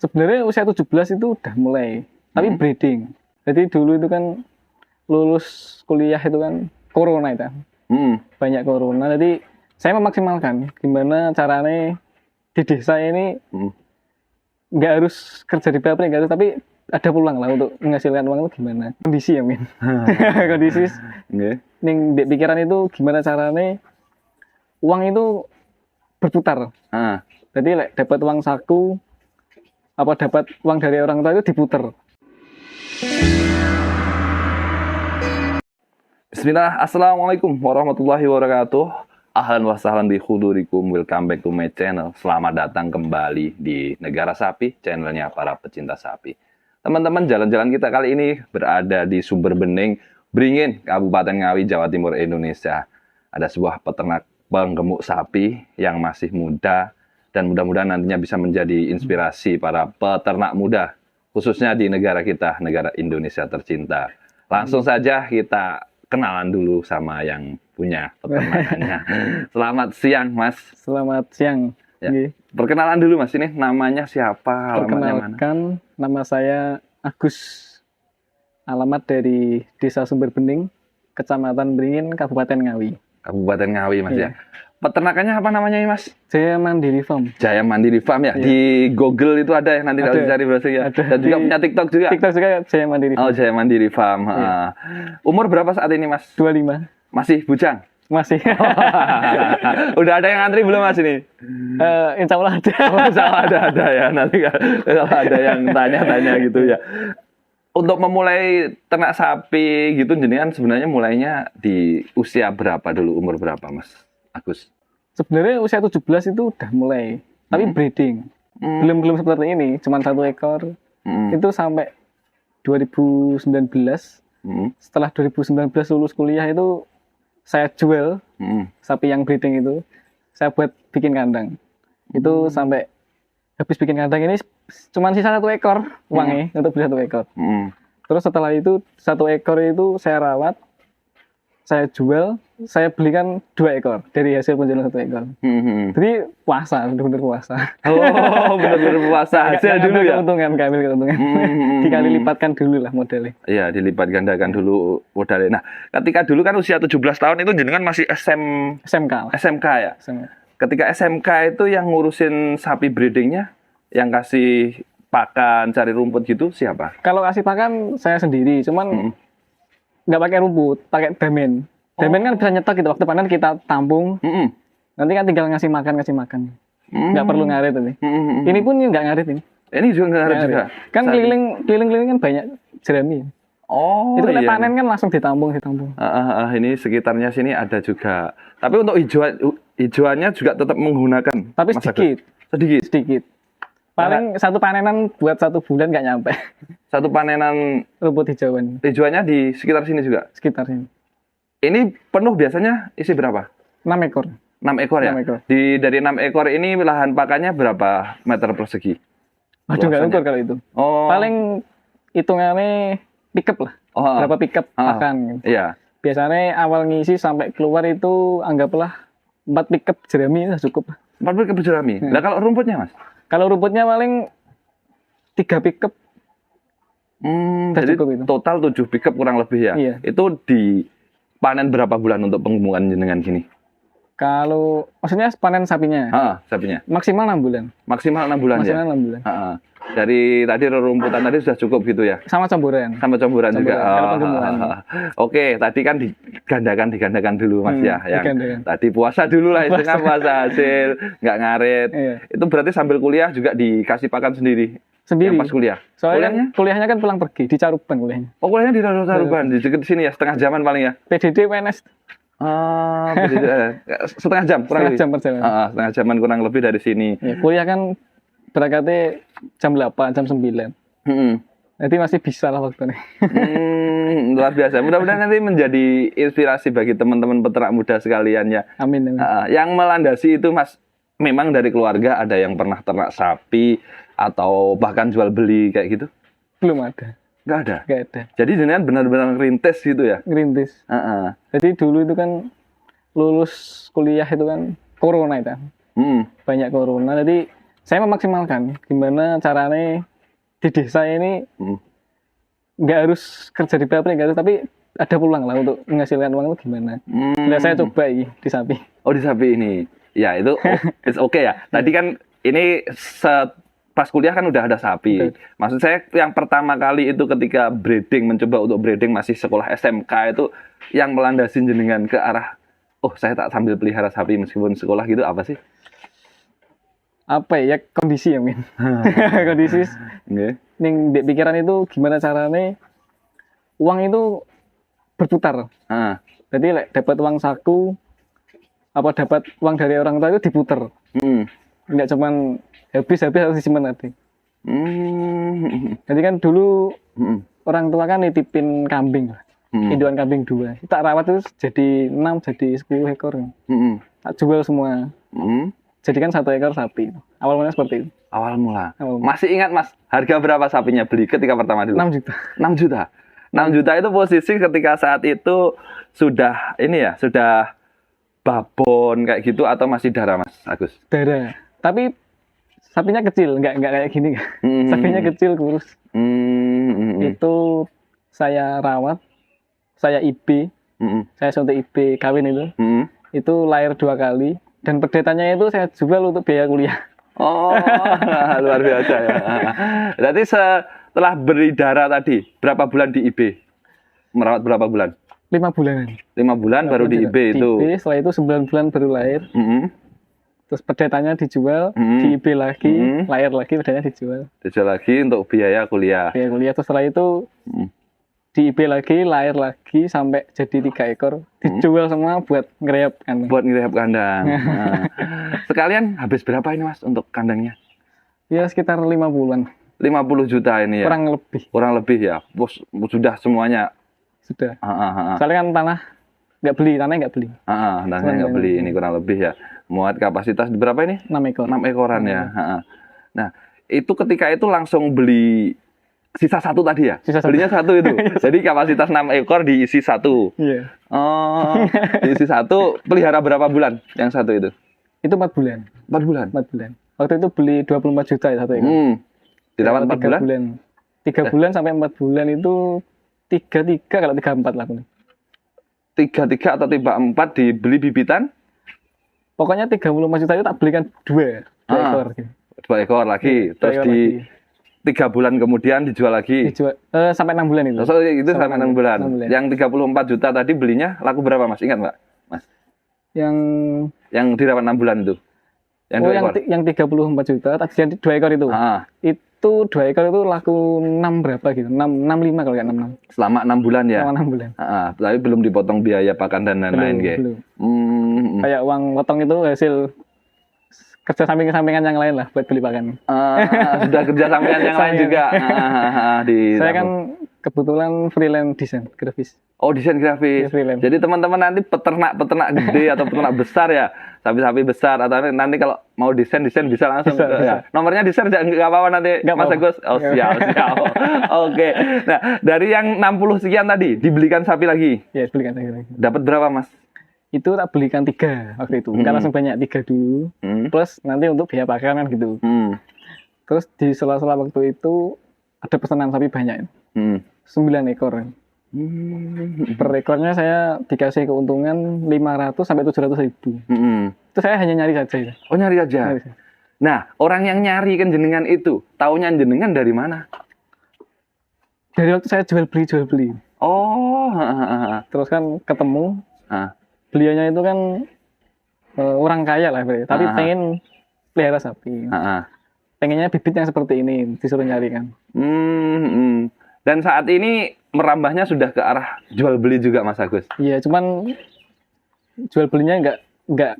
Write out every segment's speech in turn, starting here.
Sebenarnya usia 17 itu udah mulai, tapi breeding. Jadi dulu itu kan lulus kuliah itu kan corona itu. Banyak corona. Jadi saya memaksimalkan gimana caranya di desa ini nggak harus kerja di pabrik, nggak harus, tapi ada peluang lah untuk menghasilkan uang itu gimana. Kondisi ya, Min. Kondisi. Ning di pikiran itu gimana caranya uang itu berputar. Jadi dapat uang saku, apa dapat uang dari orang tua itu diputer. Bismillah, Assalamualaikum warahmatullahi wabarakatuh. Ahlan wa sahlan bi khudurikum, welcome back to my channel. Selamat datang kembali di Negara Sapi, channelnya para pecinta sapi. Teman-teman, jalan-jalan kita kali ini berada di Sumber Bening, Beringin, Kabupaten Ngawi, Jawa Timur, Indonesia. Ada sebuah peternak penggemuk sapi yang masih muda dan mudah-mudahan nantinya bisa menjadi inspirasi para peternak muda, khususnya di negara kita, negara Indonesia tercinta. Langsung saja kita kenalan dulu sama yang punya peternakannya. Selamat siang, Mas. Selamat siang. Ya. Perkenalan dulu, Mas. Ini namanya siapa? Alamatnya mana? Perkenalkan, nama saya Agus. Alamat dari Desa Sumber Bening, Kecamatan Beringin, Kabupaten Ngawi. Kabupaten Ngawi, Mas ya. Peternakannya apa namanya, Mas? Jaya Mandiri Farm. Jaya Mandiri Farm ya. Di Google itu ada ya, nanti kalau dicari berarti ya. Dan juga punya TikTok juga. TikTok juga Jaya Mandiri Farm. Oh, Jaya Mandiri Farm. Umur berapa saat ini, Mas? 25. Masih bujang? Masih. Udah ada yang ngantri belum, Mas ini? Insya Allah ada. Oh, insya Allah ada ya. Nanti kalau ada yang tanya-tanya gitu ya. Untuk memulai ternak sapi gitu, jenengan sebenarnya mulainya di usia berapa dulu? Umur berapa, Mas Agus? Sebenarnya usia 17 itu udah mulai, tapi breeding. Belum seperti ini, cuma 1 ekor. Itu sampai 2019. Setelah 2019 lulus kuliah itu saya jual sapi yang breeding itu. Saya buat bikin kandang. Itu sampai habis bikin kandang ini cuma sisa 1 ekor uangnya untuk beli 1 ekor. Terus setelah itu 1 ekor itu saya rawat, saya jual, saya belikan 2 ekor dari hasil penjualan 1 ekor. Jadi puasa, benar-benar puasa. Oh, benar-benar puasa hasil dulu ya. Keuntungan, keuntungan. Dikali lipatkan dulu lah modalnya. Iya, dilipat gandakan dulu modalnya. Nah, ketika dulu kan usia 17 tahun itu jenengan masih SMK ya. SMK. Ketika SMK itu yang ngurusin sapi breedingnya, yang kasih pakan, cari rumput gitu siapa? Kalau kasih pakan saya sendiri, cuman nggak pakai rumput, pakai damen. Damen kan bisa nyetok gitu, waktu panen kita tampung. Nanti kan tinggal ngasih makan. Nggak perlu ngarit ini. Ini pun nggak ngarit ini. Ini juga nggak ngarit juga. Kan keliling kan banyak jerami. Oh, itu kita iya. panen kan langsung ditampung. Ini sekitarnya sini ada juga. Tapi untuk hijauannya juga tetap menggunakan. Tapi sedikit. Paling satu panenan buat 1 bulan nggak nyampe. Satu panenan rumput hijauan. Hijauannya di sekitar sini juga? Sekitar sini. Ini penuh biasanya isi berapa? 6 ekor. 6 ekor ya? 6 ekor. Dari 6 ekor ini lahan pakannya berapa meter persegi? Aduh, nggak ukur kalau itu. Paling hitungannya pickup lah. Berapa pickup pakan. Iya. Biasanya awal ngisi sampai keluar itu anggaplah 4 pickup jerami sudah cukup. 4 pickup jerami? Nah kalau rumputnya, Mas? Kalau rumputnya paling 3 pickup. Jadi cukup itu. Total 7 pickup kurang lebih ya? Iya. Itu dipanen berapa bulan untuk pengemukan jenengan gini? Kalau maksudnya panen sapinya? Sapinya. Maksimal 6 bulan. Maksimal 6 bulan Maksimal ya? 6 bulan. Dari tadi rerumputan tadi sudah cukup gitu ya? Sama campuran. Sama campuran juga. Kalau penggemukan. Oke, tadi kan digandakan dulu, Mas ya. Digandakan. Tadi puasa dulu lah, istilahnya puasa hasil, nggak ngarit. Iya. Itu berarti sambil kuliah juga dikasih pakan sendiri? Sendiri. Yang pas kuliah? Soalnya kuliahnya kan pulang pergi, di Caruban kuliahnya. Oh, kuliahnya di Caruban, di dekat sini ya, setengah jaman paling ya? PDD PNS. Setengah jam kurang lebih. Setengah jam perjalanan. Setengah jaman kurang lebih dari sini. Ya, kuliah kan berangkatnya jam 8, jam 9. Jadi masih bisa lah waktunya. Luar biasa. Mudah-mudahan nanti menjadi inspirasi bagi teman-teman peternak muda sekalian ya. Amin. Yang melandasi itu, Mas, memang dari keluarga ada yang pernah ternak sapi atau bahkan jual beli kayak gitu? Belum ada. Nggak ada? Nggak ada. Jadi jenengan benar-benar ngerintis gitu ya? Ngerintis. Jadi dulu itu kan lulus kuliah itu kan corona itu. Banyak corona. Jadi saya memaksimalkan gimana caranya di desa ini nggak harus kerja di pabrik, nggak harus, tapi ada peluang lah untuk menghasilkan uang itu gimana. Bila saya coba di sapi. Oh, di sapi ini. Ya, itu it's okay ya. Tadi kan ini pas kuliah kan udah ada sapi. Betul. Maksud saya yang pertama kali itu ketika breeding, mencoba untuk breeding masih sekolah SMK itu yang melandasin jenengan ke arah saya tak sambil pelihara sapi meskipun sekolah gitu apa sih? Apa ya, kondisi ya min. Kondisi Okay. ning di pikiran itu gimana caranya uang itu berputar. Jadi dapat uang saku apa dapat uang dari orang tua itu diputer. Nggak cuman habis harus disimpan nanti. Jadi kan dulu orang tua kan nitipin kambing lah. Induan kambing 2. Tak rawat itu jadi 6, jadi 10 ekor. Tak jual semua. Jadi kan 1 ekor sapi. Awal mulanya seperti itu. Awal mula. Masih ingat Mas, harga berapa sapinya beli ketika pertama dulu? 6 juta. 6 juta. 6 juta itu posisi ketika saat itu sudah sudah babon kayak gitu atau masih darah Mas Agus? Darah. Tapi sapinya kecil, nggak kayak gini. Sapinya kecil, kurus. Itu saya rawat, saya IB, saya suntik IB kawin itu. Itu lahir 2 kali. Dan perdetannya itu saya jual untuk biaya kuliah. Oh, luar biasa ya. Berarti setelah beri darah tadi, berapa bulan di IB? Merawat berapa bulan? 5 bulanan. 5 bulan baru di IB itu. Di IB, setelah itu 9 bulan baru lahir. Terus perdetannya dijual, di IB lagi, lahir lagi, perdetannya dijual. Dijual lagi untuk biaya kuliah. Biaya kuliah, terus setelah itu di IB lagi, lahir lagi, sampai jadi 3 ekor. Dijual semua buat ngerehab kandang. Buat ngerehab kandang. Nah. Sekalian habis berapa ini Mas untuk kandangnya? Ya sekitar 50-an. 50 juta ini ya? Kurang lebih ya? Sudah semuanya? Sudah. Soalnya kan tanahnya nggak beli. Tanahnya nggak beli, ini kurang lebih ya. Muat kapasitas berapa ini? 6 ekor. 6 ekoran ya. Nah, itu ketika itu langsung beli sisa 1 tadi ya? Belinya 1 itu. Jadi kapasitas 6 ekor diisi 1. Iya. Oh, diisi 1, pelihara berapa bulan yang 1 itu? Itu 4 bulan. 4 bulan? 4 bulan. Waktu itu beli 24 juta ya 1 ekor. Dirawat 4 bulan? 3 bulan sampai 4 bulan itu 3 kalau 3-4 lah. 3 atau 4 dibeli bibitan? Pokoknya 34 juta itu tak belikan 2 ekor. 2 ekor lagi. Terus di 3 bulan kemudian dijual lagi. Sampai 6 bulan itu. Itu sampai 6 bulan. Yang 34 juta tadi belinya laku berapa Mas? Ingat nggak Mas? Yang dirawat 6 bulan itu. Yang 34 juta tadi 2 ekor itu. Itu 2 ekor itu laku 6 berapa gitu. 65 kalau nggak 66. Selama 6 bulan ya? Selama 6 bulan. Tapi belum dipotong biaya pakan dan lain-lain gitu. Kayak uang potong itu hasil kerja sampingan yang lain lah buat beli pakan. Sudah kerja sampingan yang lain juga. Saya kan kebetulan freelance desain grafis. Oh, desain grafis. Ya, jadi teman-teman nanti peternak gede atau peternak besar ya, sapi-sapi besar atau nanti kalau mau desain bisa langsung. Bisa. Ya. Nomornya desain nggak apa-apa nanti Mas Agus. Oh, siap. Oke. Nah, dari yang 60 sekian tadi dibelikan sapi lagi. Ya, belikan lagi. Dapat berapa Mas? Itu tak belikan 3 waktu itu. Kan langsung banyak 3 dulu. Plus nanti untuk biaya pakan kan gitu. Terus di sela-sela waktu itu ada pesanan sapi banyak. 9 ekor. Per ekornya saya dikasih keuntungan 500 sampai 700 ribu. Itu saya hanya nyari saja. Oh, nyari aja. Nah, orang yang nyari kan jenengan itu, taunya jenengan dari mana? Dari waktu saya jual beli. Oh, terus kan ketemu. Beliaunya itu kan orang kaya lah, tapi pengen pelihara sapi. Pengennya bibit yang seperti ini, disuruh nyari kan. Dan saat ini merambahnya sudah ke arah jual beli juga Mas Agus? Iya, cuman jual belinya nggak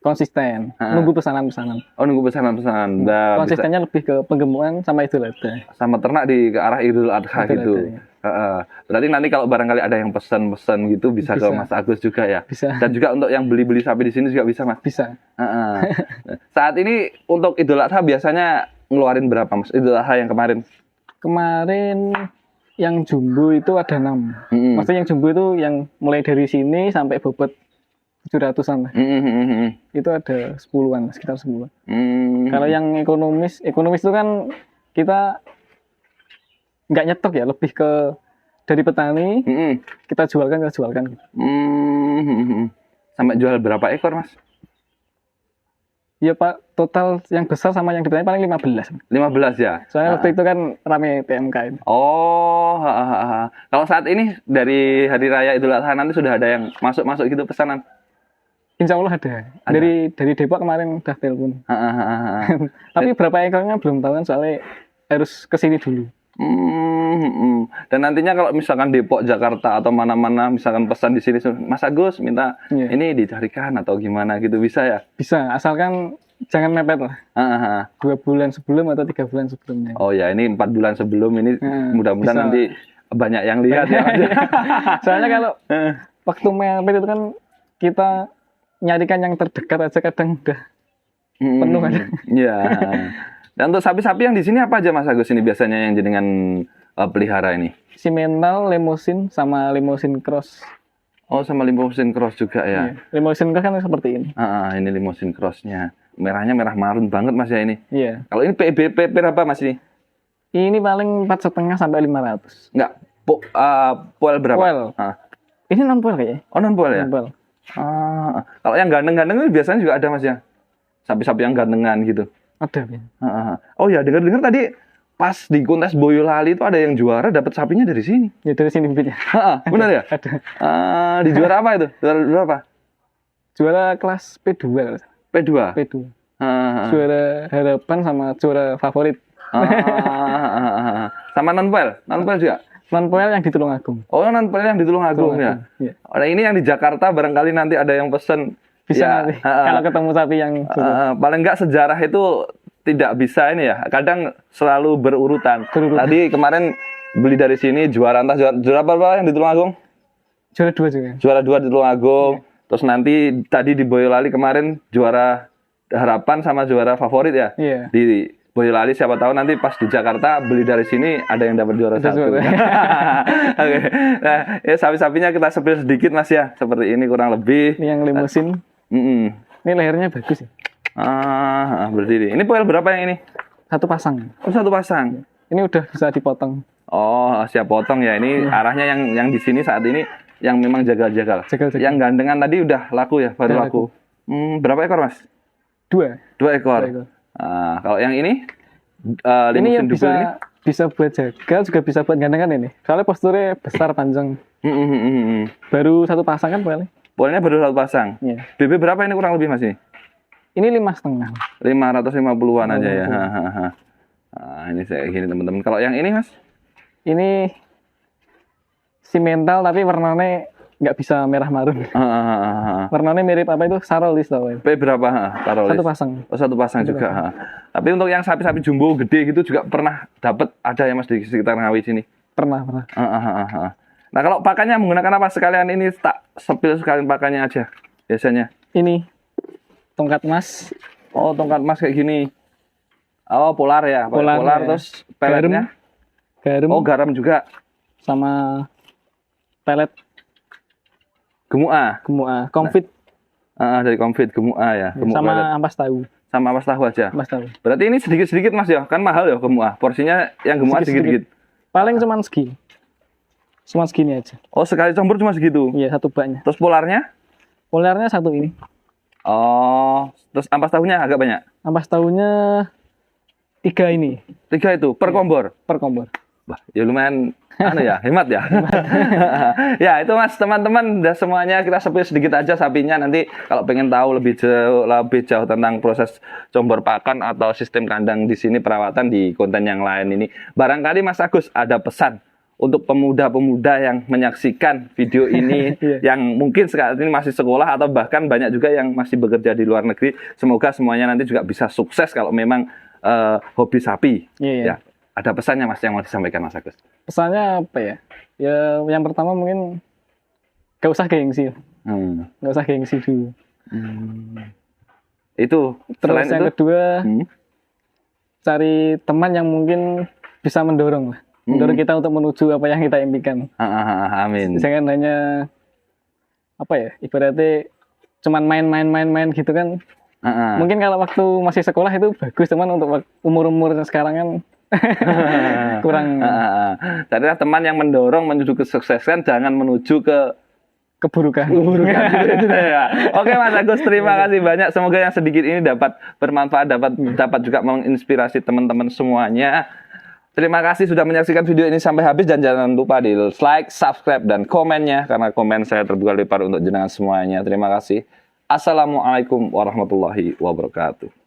konsisten. Nunggu pesanan-pesanan. Oh, nunggu pesanan-pesanan. Konsistennya lebih ke penggemukan sama Idul Adha. Sama ternak di ke arah Idul Adha gitu. Berarti nanti kalau barangkali ada yang pesan-pesan gitu bisa ke Mas Agus juga ya? Bisa. Dan juga untuk yang beli-beli sapi di sini juga bisa Mas? Bisa. Saat ini untuk Idul Adha biasanya ngeluarin berapa Mas? Idul Adha yang kemarin? Kemarin yang jumbo itu ada 6. Maksudnya yang jumbo itu yang mulai dari sini sampai bobot 700-an lah. Itu ada 10-an, sekitar 10-an. Kalau yang ekonomis itu kan kita nggak nyetok ya, lebih ke dari petani, kita jualkan gitu. Sampai jual berapa ekor, Mas? Ya Pak, total yang besar sama yang di petani paling 15. 15 ya? Soalnya waktu itu kan rame PMK ini. Oh, kalau saat ini dari Hari Raya Idul Adha nanti sudah ada yang masuk gitu pesanan? Insya Allah ada. Dari Depok kemarin udah telepon. Tapi berapa ekornya belum tahu kan, soalnya harus kesini dulu. Dan nantinya kalau misalkan Depok, Jakarta atau mana-mana misalkan pesan di sini, Mas Agus minta ini dicarikan atau gimana gitu, bisa ya? Bisa, asalkan jangan mepet lah. 2 bulan sebelum atau 3 bulan sebelumnya. Oh ya, ini 4 bulan sebelum ini mudah-mudahan nanti banyak yang lihat ya. Soalnya kalau waktu mepet itu kan kita nyarikan yang terdekat aja kadang udah penuh kan. Iya. Dan untuk sapi-sapi yang di sini apa aja Mas Agus ini biasanya yang jenengan pelihara ini? Simmental, Limousin, sama Limousin Cross. Oh, sama Limousin Cross juga ya? Iya. Limousin Cross kan seperti ini. Ini Limousin Crossnya. Merahnya merah marun banget Mas ya ini? Iya. Kalau ini PBP berapa Mas ini? Ini paling 4,5 sampai 500. Enggak, poel berapa? Poel. Ini non poel kayaknya. Oh, non poel ya? Non poel. Kalau yang ganteng-ganteng itu biasanya juga ada Mas ya? Sapi-sapi yang gantengan gitu. Ada ya. Oh ya, dengar-dengar tadi pas di kontes Boyolali itu ada yang juara dapat sapinya dari sini. Ya dari sini bibitnya. Benar ya? Ada. Di juara apa itu? Juara apa? Juara kelas P2. P2. Juara harapan sama juara favorit. Sama non-poel? Non-poel juga? Non-poel yang di Tulungagung. Oh, non-poel yang di Tulungagung ya? Iya. Nah, ini yang di Jakarta barangkali nanti ada yang pesen. Bisa ya, nanti, kalau ketemu sapi yang paling enggak sejarah itu tidak bisa ini ya, kadang selalu berurutan. Tadi kemarin beli dari sini juara apa yang di Tulungagung? Juara 2 juga. Juara 2 di Tulungagung. Terus nanti tadi di Boyolali kemarin juara harapan sama juara favorit ya. Iya. Di Boyolali siapa tahu nanti pas di Jakarta beli dari sini ada yang dapat juara 1. Oke. Nah, ya sapi-sapinya kita sepil sedikit Mas ya. Seperti ini kurang lebih. Ini yang Limousin. Ini lehernya bagus ya. Berdiri. Ini poel berapa yang ini? 1 pasang. Oh, 1 pasang. Ini udah bisa dipotong. Oh, siap potong ya. Ini arahnya yang di sini saat ini yang memang jagal-jagal. Yang gandengan tadi udah laku ya, baru laku. Berapa ekor Mas? 2 ekor. Kalau yang ini ini yang bisa buat jagal, juga bisa buat gandengan ini. Soalnya posturnya besar, panjang. Baru 1 pasang kan poelnya? Poelnya baru 1 pasang. Iya. BB berapa ini kurang lebih Mas ini? Ini 5,5. 550-an aja ya. Ini saya gini teman-teman. Kalau yang ini Mas? Ini simmental tapi warnanya nggak bisa merah marun. Warnanya mirip apa itu? Sarolis tau. P berapa? Sarolis. 1 pasang. Oh, 1 pasang juga. Tapi untuk yang sapi-sapi jumbo gede gitu juga pernah dapat ada ya Mas di sekitar Ngawi sini? Pernah. Nah, kalau pakannya menggunakan apa sekalian ini tak sepil sekalian pakannya aja biasanya? Ini tongkat emas. Oh, tongkat emas kayak gini. Oh, polar ya. Polar ya. Terus peletnya? Garam. Oh, garam juga. Sama pelet. Gemua. Konfit. Dari konfit gemua ya. Gemuk sama pelet. ampas tahu. Sama ampas tahu aja. Ampas tahu. Berarti ini sedikit-sedikit Mas ya. Kan mahal ya gemua. Porsinya yang gemua sedikit-sedikit. Paling cuman segini. Cuma segini aja. Oh, sekali campur cuma segitu? Iya, 1 baknya. Terus polarnya? Polarnya 1 ini. Oh, terus ampas tahunya agak banyak? Ampas tahunya 3 ini. 3 itu, per kombor? Per kombor. Wah, ya lumayan, hemat ya. Ya, itu Mas, teman-teman, udah semuanya kita sepil sedikit aja sapinya. Nanti kalau pengen tahu lebih jauh tentang proses combor pakan atau sistem kandang di sini, perawatan di konten yang lain ini. Barangkali Mas Agus ada pesan untuk pemuda-pemuda yang menyaksikan video ini yang mungkin sekarang ini masih sekolah atau bahkan banyak juga yang masih bekerja di luar negeri. Semoga semuanya nanti juga bisa sukses kalau memang hobi sapi. Ya, ada pesannya Mas yang mau disampaikan Mas Agus? Pesannya apa ya? Ya yang pertama mungkin gak usah gengsi. Gak usah gengsi dulu. Itu. Terus yang kedua cari teman yang mungkin bisa mendorong lah. Mendorong kita untuk menuju apa yang kita impikan. Amin. Jangan hanya apa ya, ibaratnya cuman main gitu kan. Mungkin kalau waktu masih sekolah itu bagus, teman untuk umur sekarang kan kurang. Jadi teman yang mendorong menuju kesuksesan, jangan menuju ke keburukan. Gitu ya. Oke Mas Agus, terima kasih banyak. Semoga yang sedikit ini dapat bermanfaat, dapat juga menginspirasi teman-teman semuanya. Terima kasih sudah menyaksikan video ini sampai habis, dan jangan lupa di like, subscribe, dan komennya, karena komen saya terbuka lebar untuk jenengan semuanya. Terima kasih. Assalamualaikum warahmatullahi wabarakatuh.